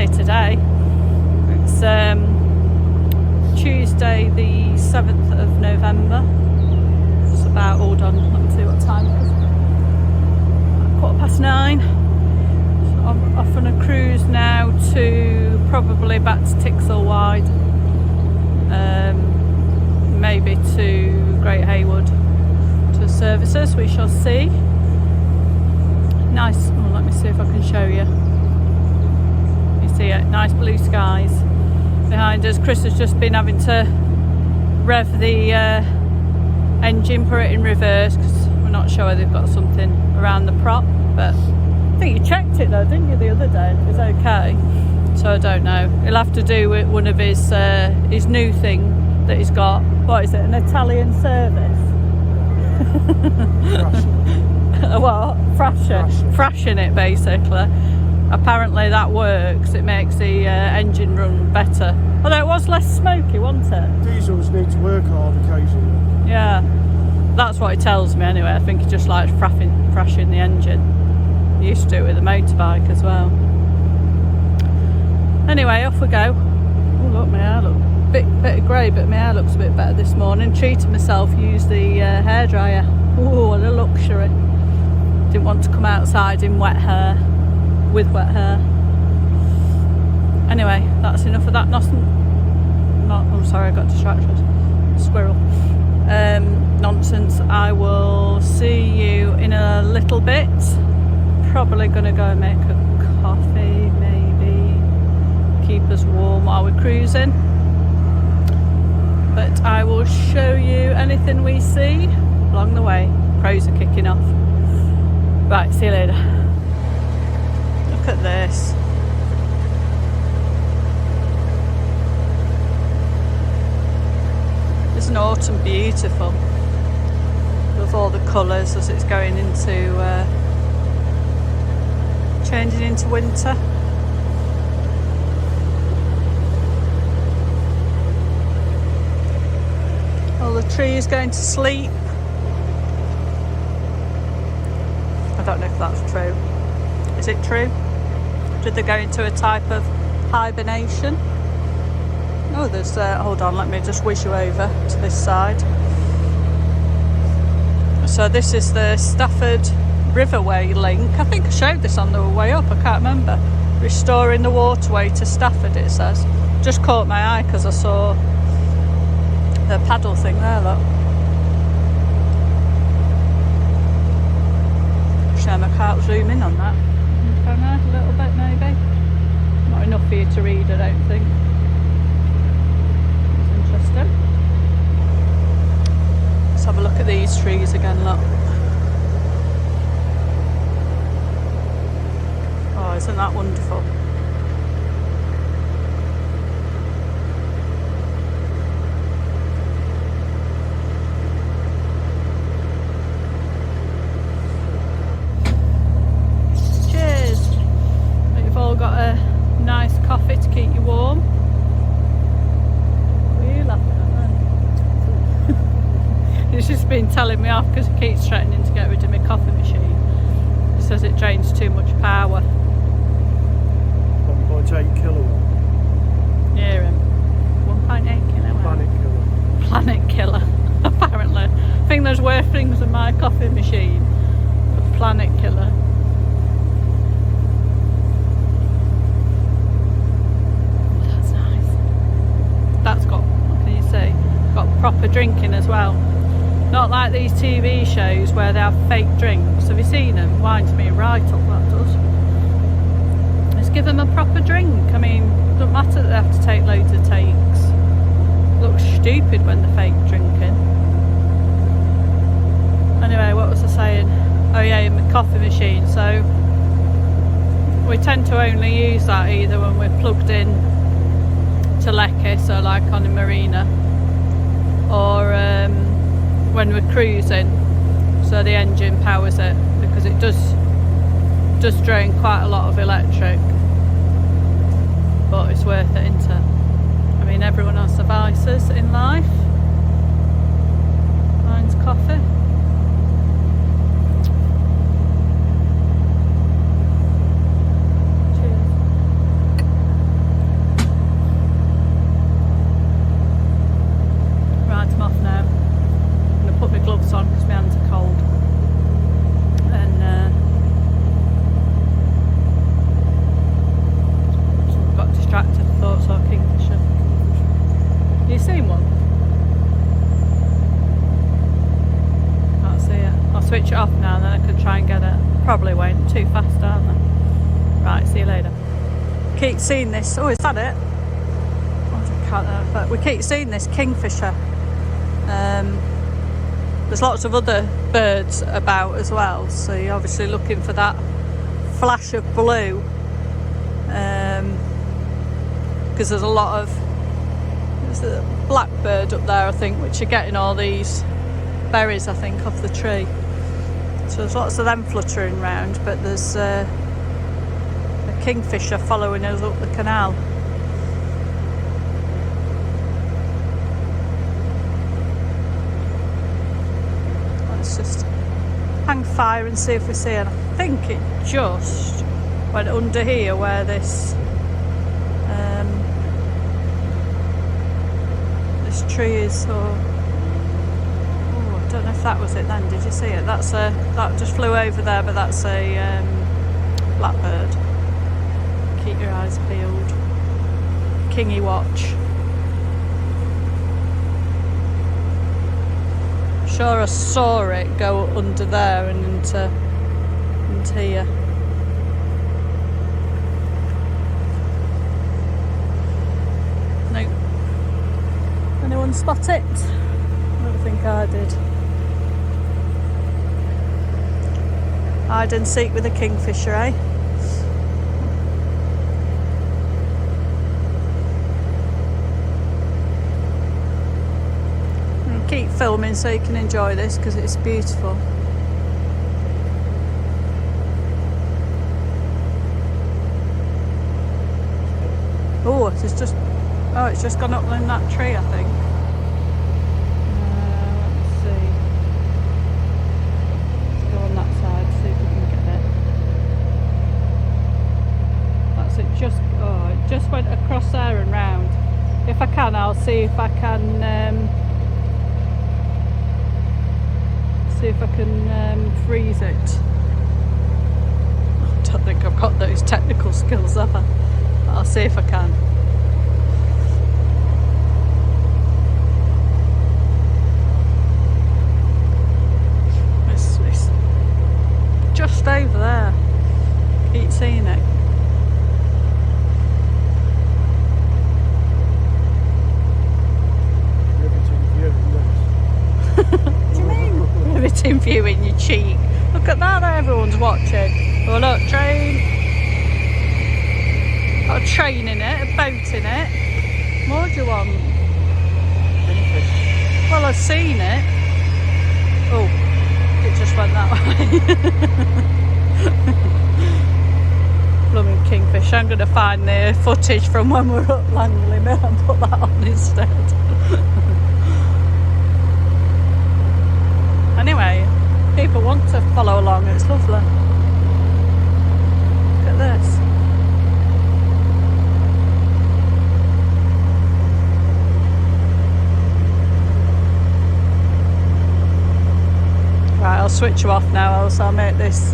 day today. It's Tuesday the 7th of November. It's about, hold on, let me see what time it is. 9:15. So I'm off on a cruise now to probably back to Tixel wide. Maybe to Great Haywood to services, we shall see. Nice, well, let me see if I can show you. You see it, nice blue skies behind us. Chris has just been having to rev the engine, put it in reverse because we're not sure they've got something around the prop, but I think you checked it though, didn't you, the other day? It was okay, so I don't know. He'll have to do with one of his new thing that he's got. What is it, an Italian service? What? Thrashing it basically. Apparently that works, it makes the engine run better. Although it was less smoky, wasn't it? Diesels need to work hard occasionally. Yeah, that's what he tells me anyway. I think he just likes thrashing the engine. He used to do it with a motorbike as well. Anyway, off we go. Oh look, my hair looks bit of grey, but my hair looks a bit better this morning. Treated myself, used the hairdryer. Oh, what a luxury. Didn't want to come outside in wet hair, with wet hair. Anyway, that's enough of that oh sorry, I got distracted. Squirrel. Nonsense. I will see you in a little bit. Probably gonna go and make a coffee, maybe. Keep us warm while we're cruising. But I will show you anything we see along the way. Crows are kicking off. Right, see you later. Look at this. Isn't autumn beautiful? With all the colours as it's going into changing into winter. All the trees going to sleep. I don't know if that's true. Is it true? Did they go into a type of hibernation? Oh, there's, hold on, let me just whiz you over to this side. So this is the Stafford Riverway link. I think I showed this on the way up, I can't remember. Restoring the waterway to Stafford, it says. Just caught my eye because I saw the paddle thing there, look. Shame I can't zoom in on that. Can I? A little bit maybe. Not enough for you to read, I don't think. It's interesting. Let's have a look at these trees again, look. Oh, isn't that wonderful? Got a nice coffee to keep you warm. What are you laughing at then? He's just been telling me off because he keeps threatening to get rid of my coffee machine. He says it drains too much power. 1.8 kilowatt. Hear him. 1.8 kilowatt. Planet killer. Planet killer, apparently. I think there's worse things than my coffee machine. A planet killer. That's got, what can you say, got proper drinking as well. Not like these TV shows where they have fake drinks. Have you seen them? Winds me right up, that does. Let's give them a proper drink. I mean, doesn't matter that they have to take loads of takes. Looks stupid when they're fake drinking. Anyway, what was I saying? Oh yeah, in the coffee machine. So we tend to only use that either when we're plugged in to Lecky, so like on a marina, or when we're cruising, so the engine powers it, because it does drain quite a lot of electric, but it's worth it, isn't it? I mean, everyone has their vices in life. Mine's coffee. switch it off now and then I could try and get it. Probably won't, too fast, aren't they? Right, see you later. Keep seeing this. Oh, is that it? Oh, I can't know, but we keep seeing this kingfisher. There's lots of other birds about as well, so you're obviously looking for that flash of blue, because there's a lot of, there's a blackbird up there I think, which are getting all these berries I think off the tree, so there's lots of them fluttering around, but there's a kingfisher following us up the canal. Let's just hang fire and see if we see it. I think it just went under here where this this tree is, so I don't know if that was it then. Did you see it? That's a, that just flew over there, but that's a blackbird. Keep your eyes peeled. Kingy watch. Sure, I saw it go under there and into here. No. Anyone spot it? I don't think I did. Hide and seek with a kingfisher, eh? Keep filming so you can enjoy this because it's beautiful. Oh, it's just gone up in that tree, I think. Let's see. Let's go on that side, see if we can get it. That's it. It just went across there and round. If I can, I'll see if I can. See if I can freeze it. I don't think I've got those technical skills, have I? But I'll see if I can. It's just over there. Keep seeing it. Riveting view in your cheek. Look at that, everyone's watching. Oh look, train. Got a train in it, a boat in it. What do you want? Well, I've seen it. Oh, it just went that way. Blooming kingfish. I'm going to find the footage from when we were up Langley Mill and put that on instead. Anyway, people want to follow along, it's lovely. Look at this. Right, I'll switch you off now, else I'll make this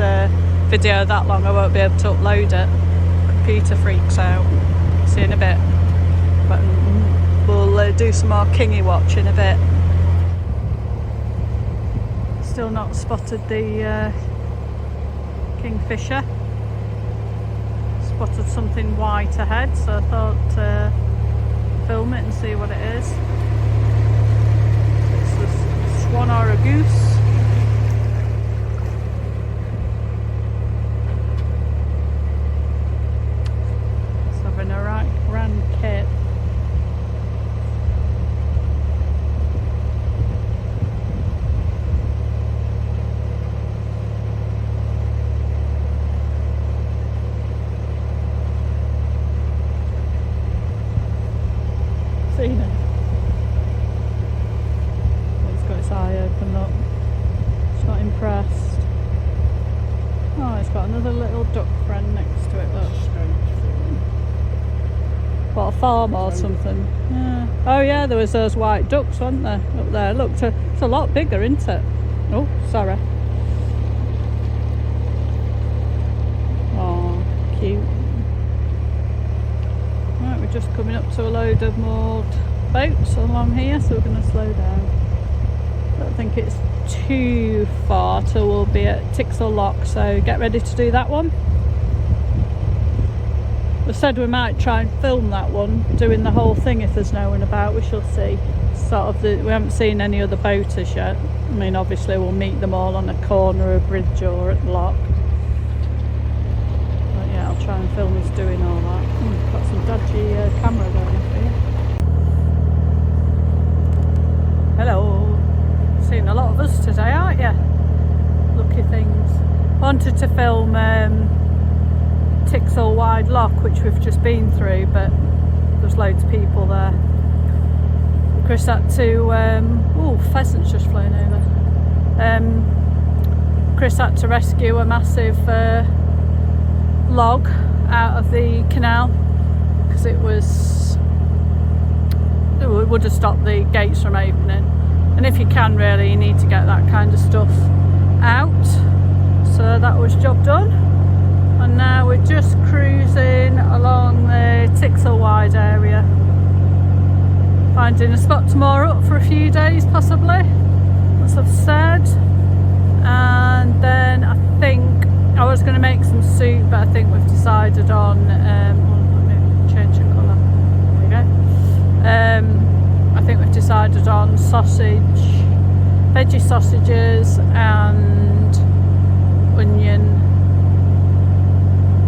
video that long I won't be able to upload it. Computer freaks out. See you in a bit. But we'll do some more kingy watch in a bit. Still not spotted the kingfisher. Spotted something white ahead, so I thought film it and see what it is. It's a swan or a goose. It's having a right grand kip. Seen it. It's got its eye open up. It's not impressed. Oh, it's got another little duck friend next to it, look. What, a farm or something? Yeah. Oh yeah, there was those white ducks, weren't there, up there? Look, it's a lot bigger, isn't it? Oh, sorry. Oh, cute. Right, we're just coming up to a load of moored boats along here, so we're going to slow down. don't think it's too far till we'll be at Tixel Lock, so get ready to do that one. We said we might try and film that one, doing the whole thing if there's no one about. We shall see. We haven't seen any other boaters yet. I mean, obviously we'll meet them all on a corner of a bridge or at the lock. But yeah, I'll try and film us doing all that. Got some dodgy camera going up here. Hello. Seen a lot of us today, aren't you? Lucky things. Wanted to film Tixel Wide Lock, which we've just been through, but there's loads of people there. Chris had to pheasants just flown over. Chris had to rescue a massive log out of the canal because it would have stopped the gates from opening, and if you can, really, you need to get that kind of stuff out. So that was job done, and now we're just cruising along the Tixel Wide area, finding a spot to moor up for a few days possibly, as I've said. And then I think I was going to make some soup, but I think we've decided on let me change the colour. There we go. I think we've decided on veggie sausages and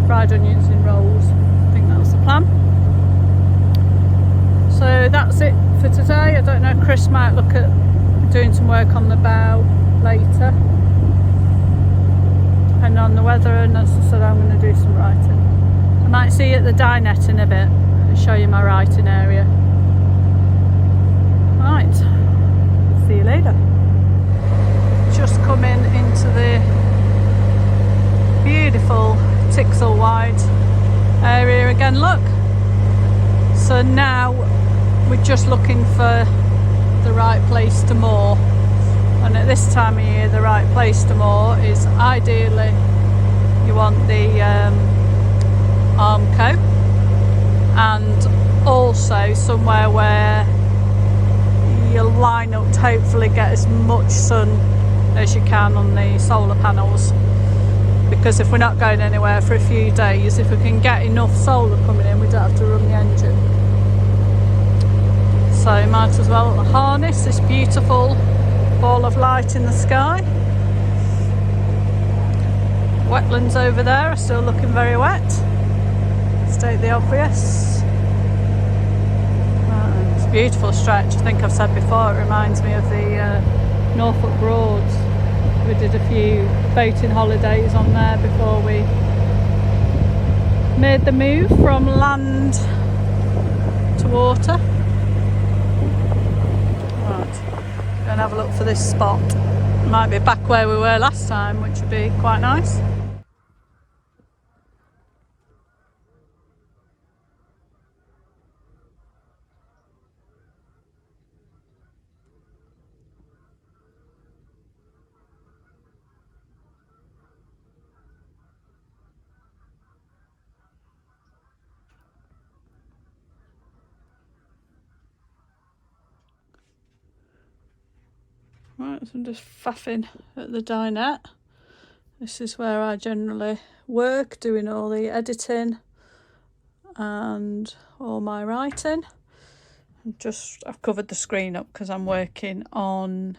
fried onions in rolls. I think that's the plan. So that's it for today. I don't know, Chris might look at doing some work on the bow later, depending on the weather, and as I said, I'm going to do some writing. I might see you at the dinette in a bit and show you my writing area. Right, see you later. Just coming into the beautiful Tixel Wide area again, look. So now we're just looking for the right place to moor, and at this time of year the right place to moor is ideally you want the Armco, and also somewhere where you'll line up to hopefully get as much sun as you can on the solar panels, because if we're not going anywhere for a few days, if we can get enough solar coming in, we don't have to run the engine. So might as well harness this beautiful ball of light in the sky. Wetlands over there are still looking very wet, state the obvious. It's a beautiful stretch. I think I've said before, it reminds me of the Norfolk Broads. We did a few boating holidays on there before we made the move from land to water. Right, go and have a look for this spot. Might be back where we were last time, which would be quite nice. Right, so I'm just faffing at the dinette. This is where I generally work, doing all the editing and all my writing. I've covered the screen up because I'm working on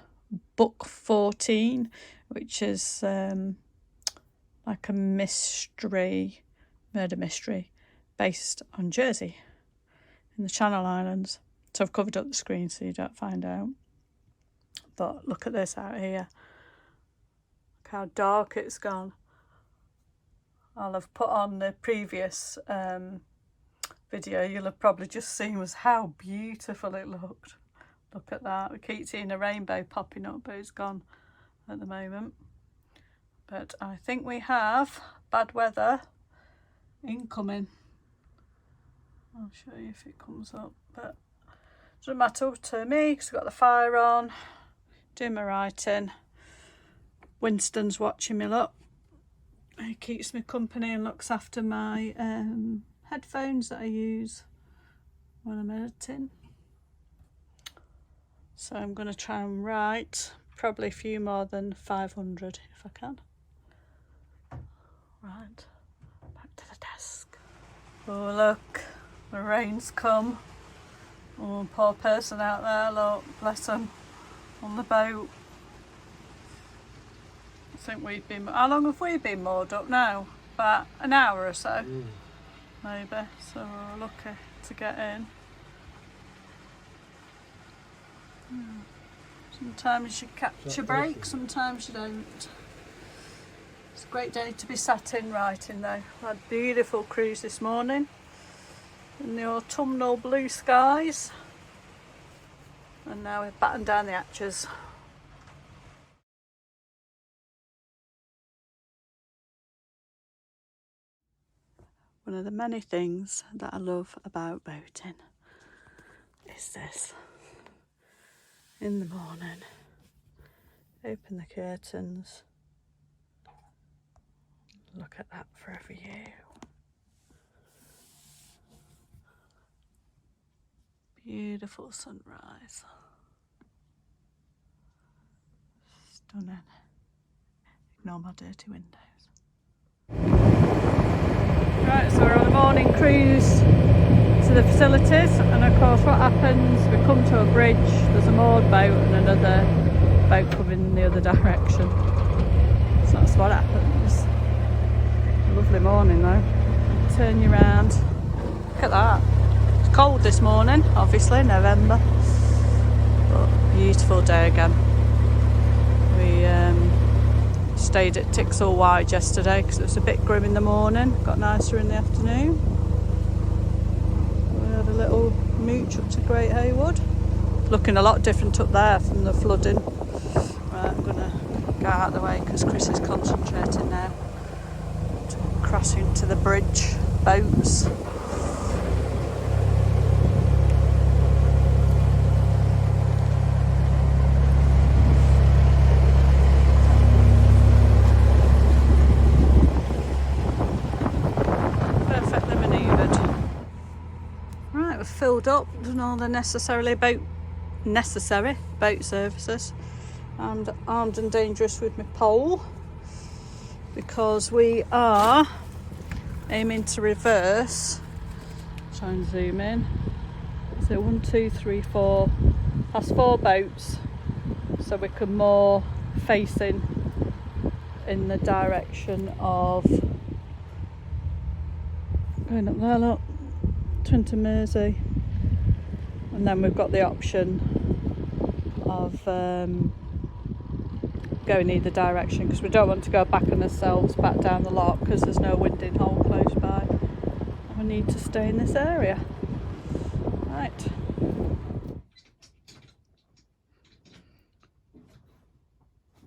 book 14, which is like a murder mystery based on Jersey in the Channel Islands. So I've covered up the screen so you don't find out. But look at this out here. Look how dark it's gone. I'll have put on the previous video. You'll have probably just seen was how beautiful it looked. Look at that. We keep seeing a rainbow popping up, but it's gone at the moment. But I think we have bad weather incoming. I'll show you if it comes up, but it doesn't matter to me because I've got the fire on, doing my writing. Winston's watching me, look. He keeps me company and looks after my headphones that I use when I'm editing. So I'm going to try and write probably a few more than 500 if I can. Right, back to the desk. Oh look, the rain's come. Oh, poor person out there, look, bless them, on the boat. I think we've been, how long have we been moored up now? About an hour or so, maybe, so we're lucky to get in. Sometimes you catch a break, sometimes you don't. It's a great day to be sat in writing though. We had a beautiful cruise this morning in the autumnal blue skies, and now we're batting down the hatches. One of the many things that I love about boating is this. In the morning, open the curtains, look at that forever view. Beautiful sunrise. Stunning. Ignore my dirty windows. Right, so we're on a morning cruise to the facilities, and of course what happens, we come to a bridge, there's a moored boat and another boat coming the other direction. So that's what happens. A lovely morning though. Turn you round. Look at that. It's cold this morning, obviously, November. But beautiful day again. We stayed at Tixel Wide yesterday because it was a bit grim in the morning. Got nicer in the afternoon. We had a little mooch up to Great Haywood. Looking a lot different up there from the flooding. Right, I'm going to go out of the way because Chris is concentrating now. To crash into the bridge boats. Filled up, done all the necessary boat services, and armed and dangerous with my pole because we are aiming to reverse. Try and zoom in. So 1, 2, 3, 4. That's 4 boats, so we can moor facing in the direction of going up there. Look. Trent Mersey, and then we've got the option of going either direction because we don't want to go back on ourselves back down the lock because there's no winding hole close by, and we need to stay in this area.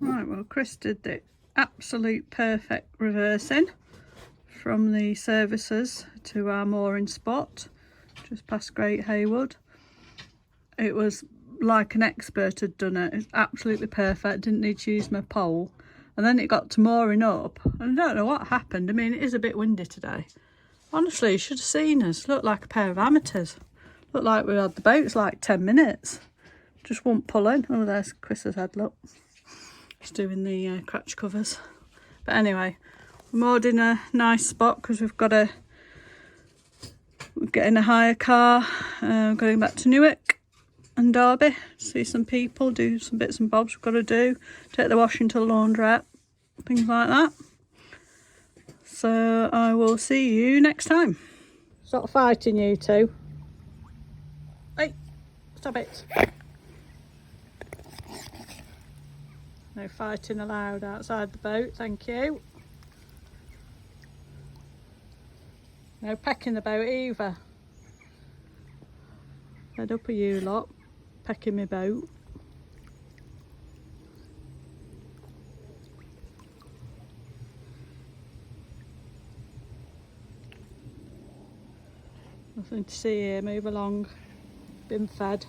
Right, well Chris did the absolute perfect reversing from the services to our mooring spot just past Great Haywood. It was like an expert had done it. It's absolutely perfect, didn't need to use my pole. And then it got to mooring up and I don't know what happened. I mean, it is a bit windy today. Honestly, you should have seen us. Looked like a pair of amateurs. Looked like we had the boats like 10 minutes. Just won't pull in. Oh, there's Chris's head, look. He's doing the crotch covers. But anyway, we're moored in a nice spot because we're getting a hire car, going back to Newark and Derby, see some people, do some bits and bobs we've got to do, take the washing to the Launderette, things like that. So I will see you next time. Stop fighting, you two. Hey, stop it. No fighting allowed outside the boat, thank you. No pecking the boat either. Fed up with you lot, pecking my boat. Nothing to see here, move along. Been fed.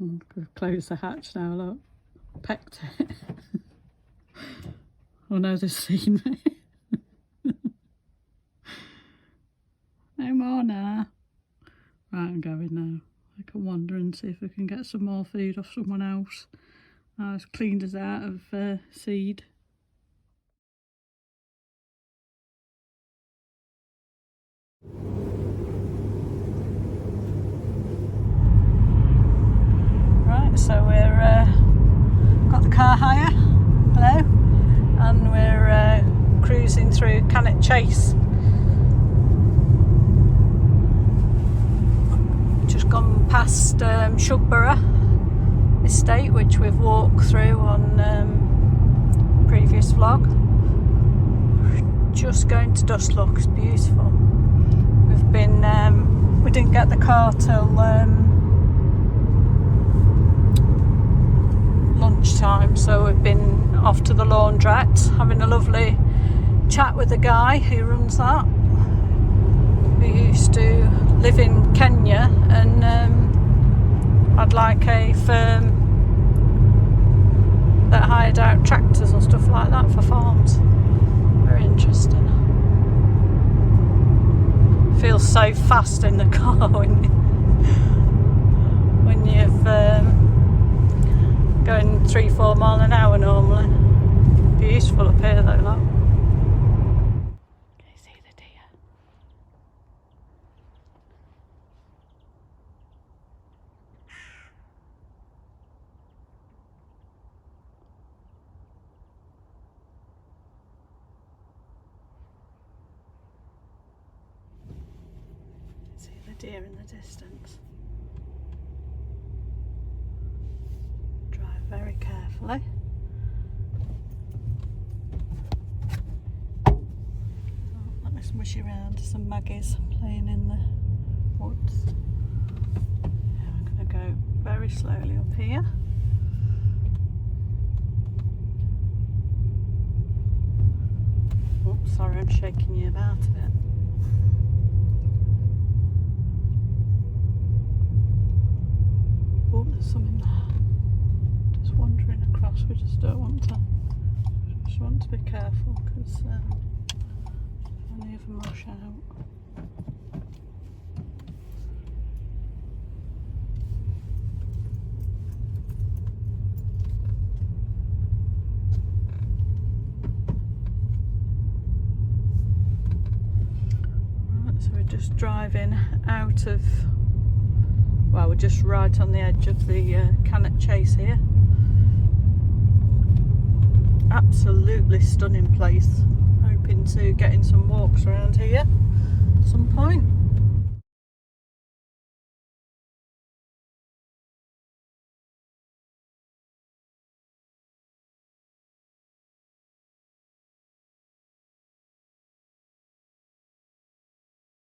I've closed the hatch now, look. Pecked it. Oh no, they've seen me. No more now. Right, I'm going now. I can wander and see if I can get some more food off someone else. I was cleaned us out of seed. Right, so we're got the car hire. Hello. And we're cruising through Cannock Chase. Just gone past Shugborough estate, which we've walked through on previous vlog. Just going to Dustlock, it's beautiful. We've been we didn't get the car till lunchtime, so we've been off to the Launderette, having a lovely chat with the guy who runs that, who used to live in Kenya, and I'd like a firm that hired out tractors and stuff like that for farms. Very interesting. Feels so fast in the car when you've going 3-4 miles an hour normally. Beautiful up here though, look. Can you see the deer? See the deer in the distance. Drive very carefully. Oh, let me smush around some maggies playing in the woods. Yeah, I'm going to go very slowly up here. Oops, sorry, I'm shaking you about a bit. Oh, there's something there. Just wandering across. We just don't want to. Just want to be careful because any of them rush out. Right, so we're just driving out of. Well, we're just right on the edge of the Cannock Chase here. Absolutely stunning place. Hoping to get in some walks around here at some point.